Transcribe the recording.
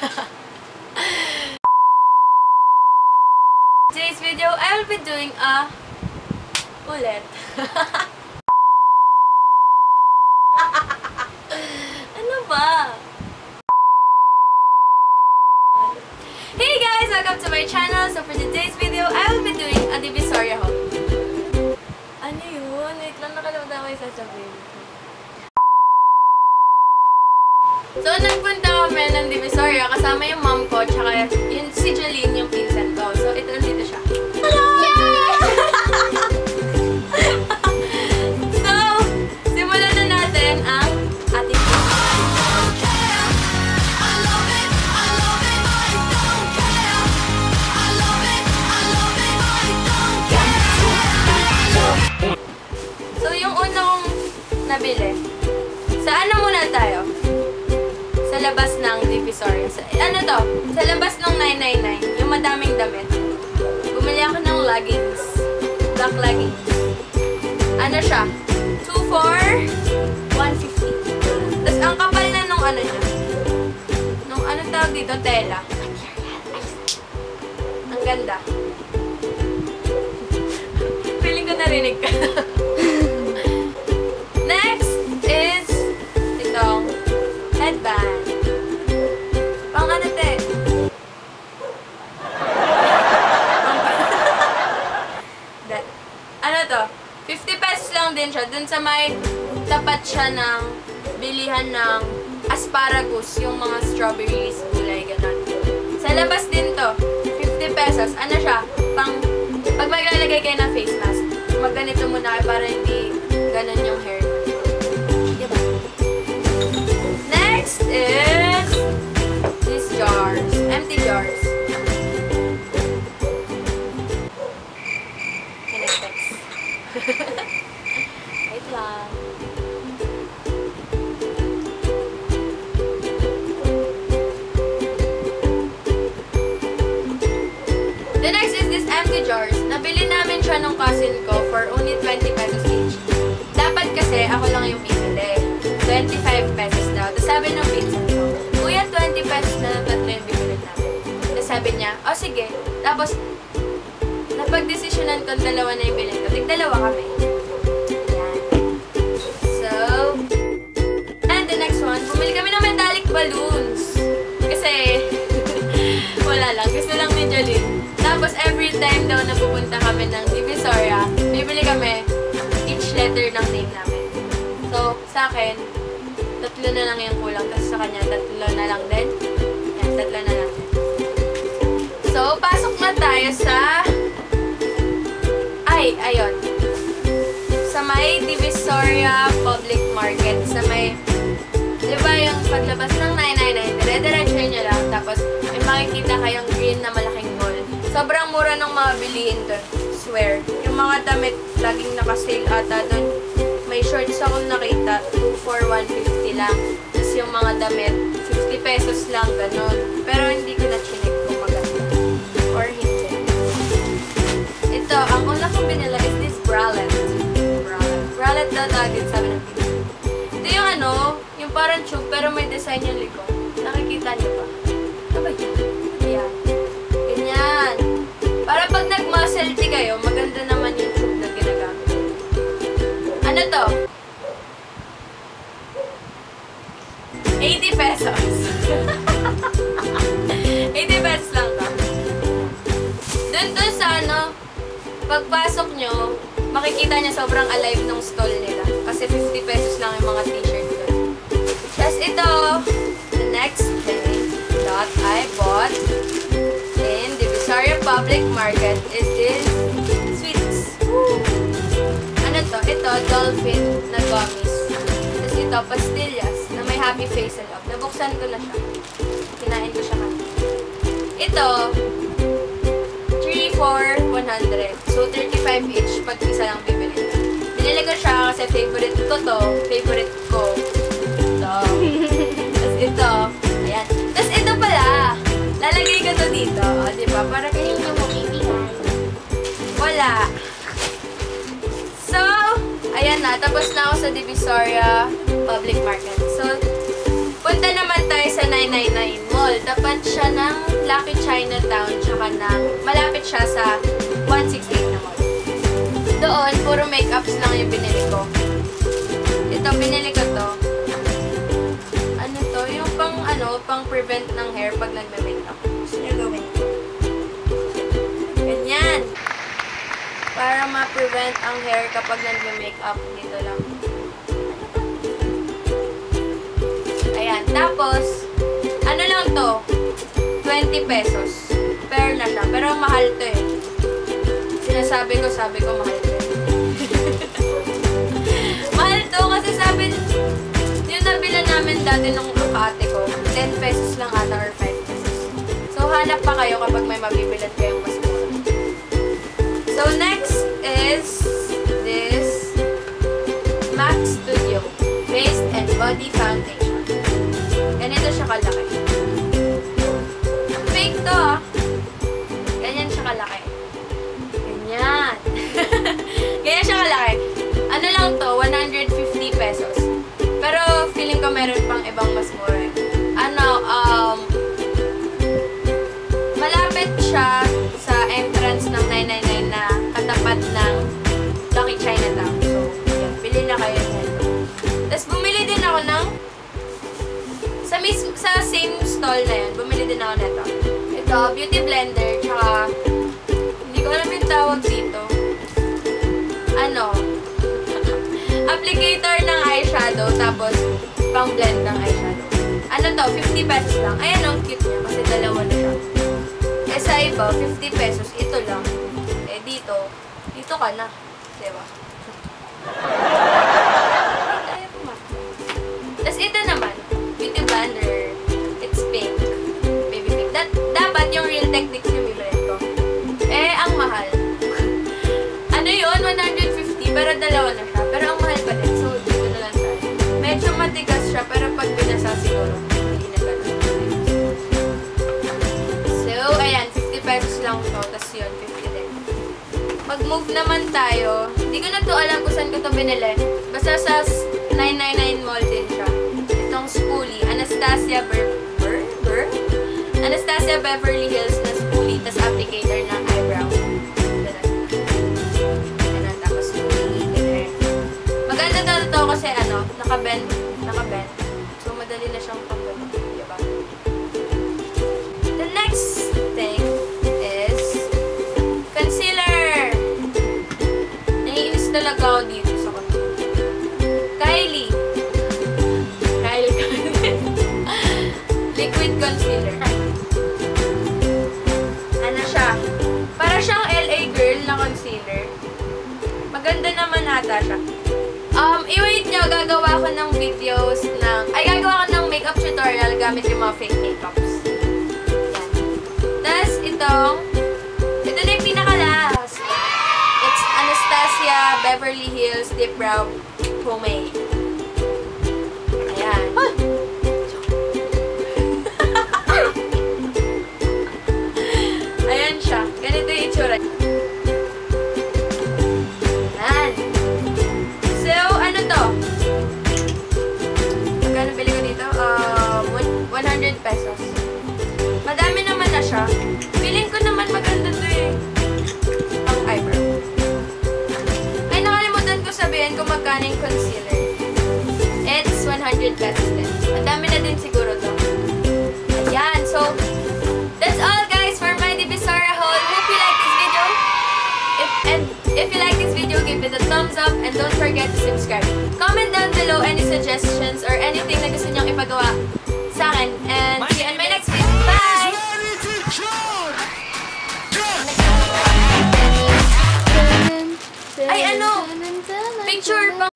Today's video, I will be doing a ulit. Ano ba? Hey guys! Welcome to my channel. So for today's video, I will be doing a Divisoria haul. Ano yun? Wait lang, nakalimutan ko yung sasabihin. So, nagpunta kami ng Divisoria kasama yung mom ko, tsaka yung si Jolene, yung pinsan ko. So, ito nandito siya. Hello! So, simulan na natin ang ating video. So, yung una kong nabili, saan na muna tayo? Sa labas ng Divisoria. Ano to? Sa labas ng 999. Yung madaming damit. Bumili ako ng leggings. Black leggings. Ano siya? 2 for 150. Tapos ang kapal na nung ano niya. Nung ano tawag dito? Tela. Ang ganda. Feeling ko narinig ka. Next is itong headband. Pang ano, te? Ano to? 50 pesos lang din siya. Dun sa may tapat siya ng bilihan ng asparagus. Yung mga strawberries, gulay, gano'n. Sa labas din to. 50 pesos. Ano siya? Pang, pag maglalagay kayo ng face mask, magganito muna kayo para hindi gano'n yung hair. Diba? Next is these jars. Empty jars. Kinetex. Wait lang. The next is this empty jars. Nabili namin siya nung cousin ko for only 20 pesos each. Dapat kasi ako lang yung bibili. 25 pesos daw. Tapos sabi ng pinsan ko, Kuya, 20 pesos na lang tatlo yung bibili namin. Tapos sabi niya, oh sige. Tapos, napag-desisyonan kong dalawa na yung bilhin ko. Tig-dalawa kami. Yan. So, and the next one, bumili kami ng metallic balloons. Kasi, wala lang. Gusto lang ni Jolene. Tapos, every time daw na pupunta kami ng Divisoria, bibili kami each letter ng name namin. So, sa akin, 3 na lang yung kulang. Tapos sa kanya, 3 na lang din. Yan, 3 na lang din. So, pasok na tayo sa... Ay, ayun. Sa may Divisoria Public Market. Sa may... Diba yung paglabas ng 999, dire-diretso nyo lang. Tapos, may makikita kayong green na malaking mall. Sobrang mura ng mga bilihin doon. Swear. Yung mga damit, laging nakasale ata doon. May shorts akong nakita, 2 for 150 lang. Tapos yung mga damit, 50 pesos lang, ganun. Pero hindi ko na chinek kung maganda. Or hindi. Ito, ang una kong binila is this bralette. Bralette daw tagin, sabi ng video. Ito yung ano, yung parang tube, pero may design yung likod. Nakikita niyo ba? Ano ba yun? Ayan. Ganyan. Para pag nag-muscle tea kayo, maganda naman yung tube na ginagamit. Ano to? 80 pesos. 80 pesos lang to. Dun sa ano, pagpasok nyo, makikita niya sobrang alive ng stall nila. Kasi 50 pesos lang yung mga t-shirt doon. Tapos ito, the next thing that I bought in Divisoria Public Market is this sweets. Woo! Ano to? Ito, dolphin na gummies. Tapos ito, pastillas na may happy face and up. Nabuksan ko na siya. Kinain ko siya kanina. Ito, 3 for 100. So, 35 each pag isa lang bibili. Binili ko siya kasi favorite ko to. Favorite ko. Ito. Tapos ito. Ayan. Tapos ito pala. Lalagay ko to dito. O, diba? Para kayo mo bibigay. Wala. So, ayan na. Tapos na ako sa Divisoria Public Market. So, punta naman tayo sa 999 Mall. mall. Tapat siya ng Lucky Chinatown, tsaka malapit siya sa 168 na mall. Doon, puro makeups lang yung binili ko. Ito, binili ko to. Ano to? Yung pang prevent ng hair pag nagme-makeup. Gusto niyo gawin ko? Ganyan. Para ma-prevent ang hair kapag nagme-makeup. Dito lang. Ayan. Tapos, ano lang to? 20 pesos. Fair na siya. Pero mahal to eh. Sabi ko mahal to. Mahal to kasi sabi, yung nabila namin dati nung ate ko, 10 pesos lang ata or 5 pesos. So, hanap pa kayo kapag may mabibilan kayong mas mura. So, next is this MAC Studio Face and Body Foundation. Ganito siya kalaki. Fake to ah. Ganyan siya kalaki. Ganyan. Ganyan siya kalaki. Ano lang to, 150 pesos. Pero feeling ko meron pang ibang mas mura. Malapit siya sa entrance ng 999 na katapat ng Lucky Chinatown. So, yan. Bili na kayo nito. Tapos bumili din ako ng sa same stall na yun. Bumili din ako nito. Ito, beauty blender, tsaka hindi ko alam yung tawag dito. Applicator ng eyeshadow, tapos pang blend ng eyeshadow. Ano to? 50 pesos lang. Ayan, ang cute niya kasi dalawa na siya. Eh sa iba, 50 pesos. Ito lang. Eh dito ka na. Diba? Tapos ito naman, beauty blender. It's pink. Baby pink. Dapat yung Real Techniques yung bibilin ko. Eh, ang mahal. Ano yun? 150. Pero dalawa na siya. Pero ang mahal pa din. So, dito na lang tayo. Medyo matigas siya. Pero pag binasa siguro, hindi na gano'n. So, ayan. 50 pesos lang to. Tapos yun, 50 din. Mag-move naman tayo. Hindi ko na to alam kung saan ko to binili. Basta sa 999 mall din siya. Itong Spoolie. Anastasia Beverly Hills na Spoolie. Tapos applicator ng eyebrow. Maganda to kasi naka-bend. So, madali na siyang pang-bend. Diba? The next thing is concealer. Naiinis talaga ako dito sa concealer. Kylie. Liquid concealer. Ano siya? Para siyang LA girl na concealer. Maganda naman ata siya. I-wait nyo, gagawa ko ng videos gagawa ko ng makeup tutorial gamit yung mga fake makeups. Yan. Tapos, ito na yung pinaka-last. It's Anastasia Beverly Hills Deep Brow Pomade. Ayan. Ayan siya. Ganito yung itsura. Magkano bili ko dito? 100 pesos. Madami naman na siya. Feeling ko naman maganda to eh. Pang eyebrow. Ay, nakalimutan ko sabihin kung magkano yung concealer. It's 100 pesos din. Madami na din siguro to. Ayan. So, that's all guys for my Divisoria haul. Hope you like this video. If you like this video, give it a thumbs up and don't forget to subscribe. Comment down below any suggestions or anything na gusto nyong ipagawa sa akin. And see you on my next video. Bye! Ay, picture pang